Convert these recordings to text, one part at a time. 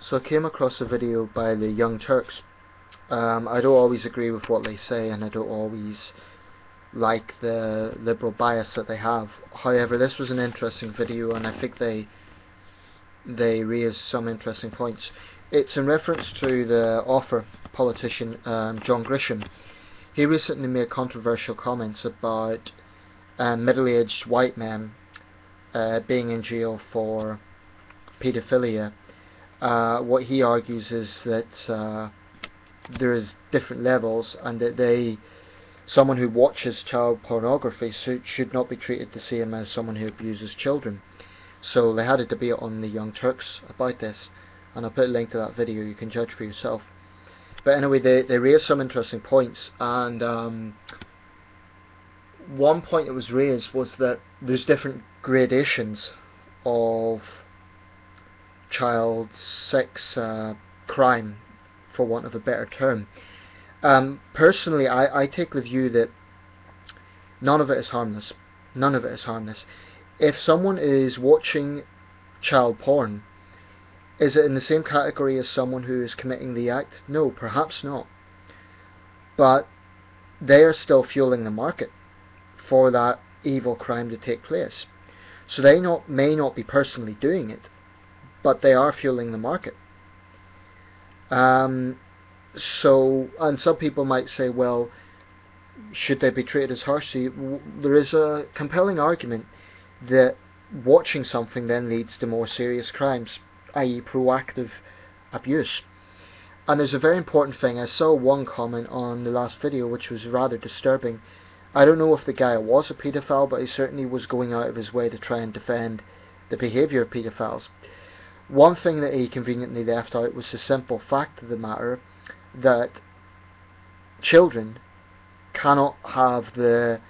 So I came across a video by the Young Turks. I don't always agree with what they say, and I don't always like the liberal bias that they have. However, this was an interesting video, and I think they raised some interesting points. It's in reference to the author, politician John Grisham. He recently made controversial comments about middle-aged white men being in jail for paedophilia. What he argues is that there is different levels, and that someone who watches child pornography should not be treated the same as someone who abuses children. So they had a debate on the Young Turks about this, and I'll put a link to that video. You can judge for yourself. But anyway, they raised some interesting points, and one point that was raised was that there's different gradations of child sex crime, for want of a better term. Personally, I take the view that none of it is harmless. None of it is harmless. If someone is watching child porn, is it in the same category as someone who is committing the act? No, perhaps not. But they are still fueling the market for that evil crime to take place. So they may not be personally doing it, but they are fueling the market. And some people might say, well, should they be treated as harshly? There is a compelling argument that watching something then leads to more serious crimes, i.e. proactive abuse. And there's a very important thing. I saw one comment on the last video which was rather disturbing. I don't know if the guy was a paedophile, but he certainly was going out of his way to try and defend the behaviour of paedophiles. One thing that he conveniently left out was the simple fact of the matter that children cannot have the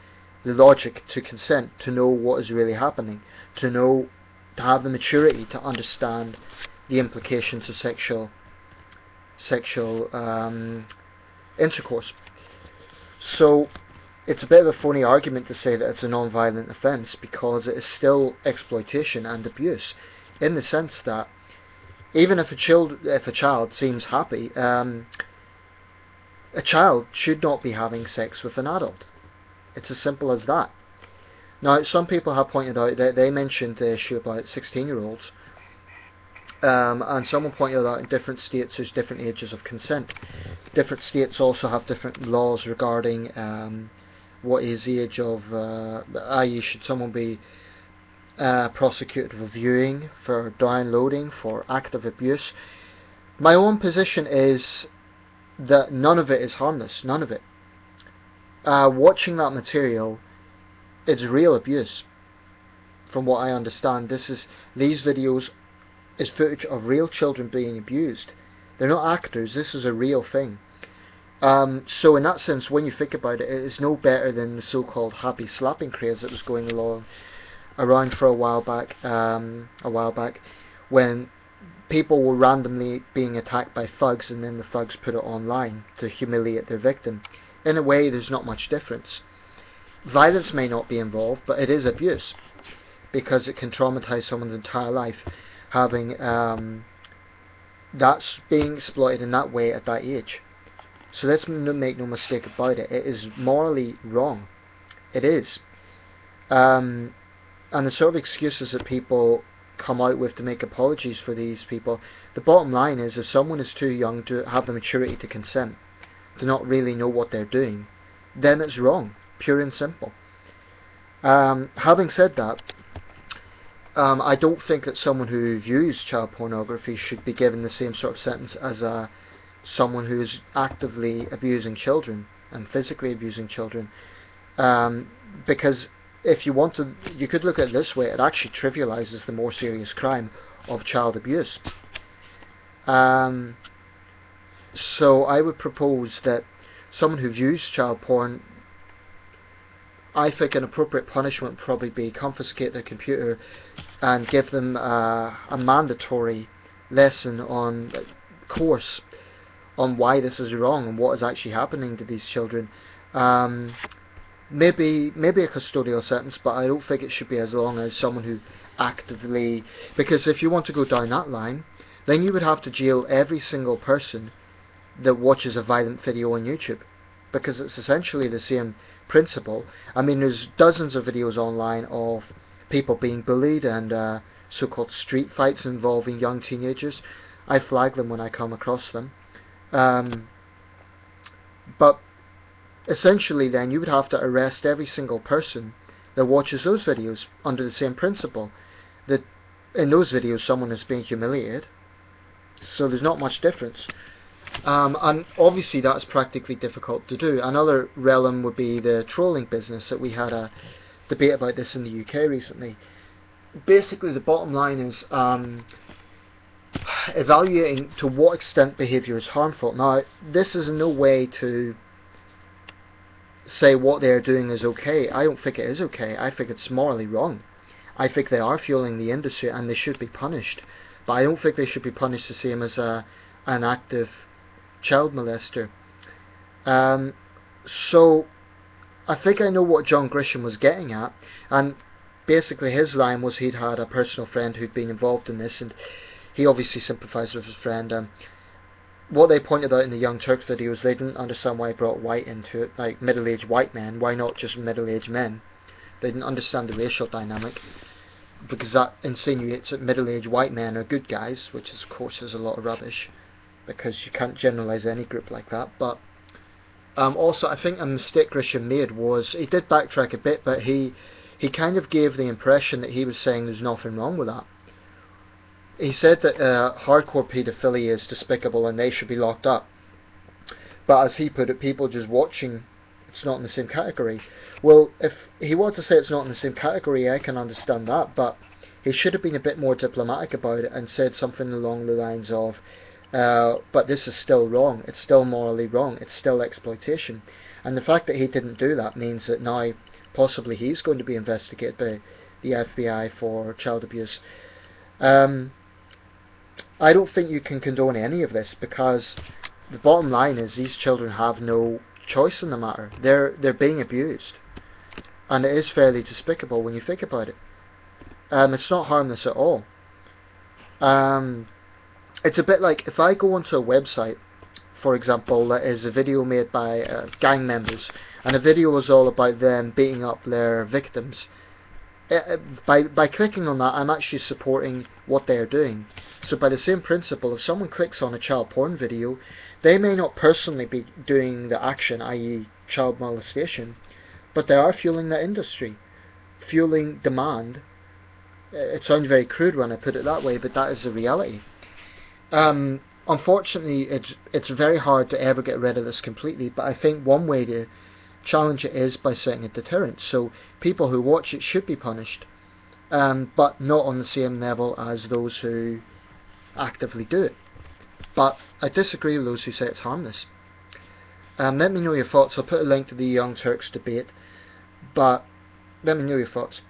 logic to consent, to know what is really happening, to have the maturity to understand the implications of sexual intercourse. So it's a bit of a phony argument to say that it's a non-violent offence, because it is still exploitation and abuse, in the sense that even if a child seems happy, a child should not be having sex with an adult. It's as simple as that. Now, some people have pointed out that they mentioned the issue about 16-year-olds, and someone pointed out in different states there's different ages of consent. Different states also have different laws regarding what is the age of, i.e. should someone be prosecuted for viewing, for downloading, for active abuse. My own position is that none of it is harmless, none of it. Watching that material is real abuse, from what I understand. These videos is footage of real children being abused. They're not actors, this is a real thing. So in that sense, when you think about it, it is no better than the so-called happy slapping craze that was going around for a while back, when people were randomly being attacked by thugs, and then the thugs put it online to humiliate their victim. In a way, there's not much difference. Violence may not be involved, but it is abuse, because it can traumatize someone's entire life, having that's being exploited in that way at that age. So let's make no mistake about it. It is morally wrong. It is. And the sort of excuses that people come out with to make apologies for these people, the bottom line is, if someone is too young to have the maturity to consent, to not really know what they're doing, then it's wrong, pure and simple. Having said that, I don't think that someone who views child pornography should be given the same sort of sentence as someone who is actively abusing children and physically abusing children, because if you want to, you could look at it this way: it actually trivializes the more serious crime of child abuse. So I would propose that someone who views child porn, I think an appropriate punishment would probably be confiscate their computer and give them a mandatory lesson on course on why this is wrong and what is actually happening to these children. Maybe a custodial sentence, but I don't think it should be as long as someone who actively, because if you want to go down that line, then you would have to jail every single person that watches a violent video on YouTube, because it's essentially the same principle. I mean, there's dozens of videos online of people being bullied and so-called street fights involving young teenagers. I flag them when I come across them. But essentially then you would have to arrest every single person that watches those videos under the same principle, that in those videos someone is being humiliated. So there's not much difference. And obviously that's practically difficult to do. Another realm would be the trolling business, that we had a debate about this in the UK recently. Basically the bottom line is evaluating to what extent behaviour is harmful. Now, this is in no way to say what they're doing is okay. I don't think it is okay. I think it's morally wrong. I think they are fueling the industry and they should be punished. But I don't think they should be punished the same as an active child molester. So I think I know what John Grisham was getting at, and basically his line was he'd had a personal friend who'd been involved in this, and he obviously sympathised with his friend. What they pointed out in the Young Turks video is they didn't understand why he brought white into it, like middle-aged white men. Why not just middle-aged men? They didn't understand the racial dynamic, because that insinuates that middle-aged white men are good guys, which of course is a lot of rubbish, because you can't generalise any group like that. But also I think a mistake Grisham made was, he did backtrack a bit, but he kind of gave the impression that he was saying there's nothing wrong with that. He said that hardcore paedophilia is despicable and they should be locked up. But as he put it, people just watching, it's not in the same category. Well, if he wanted to say it's not in the same category, I can understand that, but he should have been a bit more diplomatic about it and said something along the lines of, but this is still wrong, it's still morally wrong, it's still exploitation. And the fact that he didn't do that means that now possibly he's going to be investigated by the FBI for child abuse. I don't think you can condone any of this, because the bottom line is these children have no choice in the matter. They're being abused, and it is fairly despicable when you think about it. It's not harmless at all. It's a bit like if I go onto a website, for example, that is a video made by gang members, and the video is all about them beating up their victims. By clicking on that, I'm actually supporting what they're doing. So by the same principle, if someone clicks on a child porn video, they may not personally be doing the action, i.e. child molestation, but they are fueling the industry, fueling demand. It sounds very crude when I put it that way, but that is the reality. Unfortunately, it's very hard to ever get rid of this completely, but I think one way to challenge it is by setting a deterrent. So people who watch it should be punished, but not on the same level as those who actively do it. But I disagree with those who say it's harmless. Let me know your thoughts. I'll put a link to the Young Turks debate, but let me know your thoughts.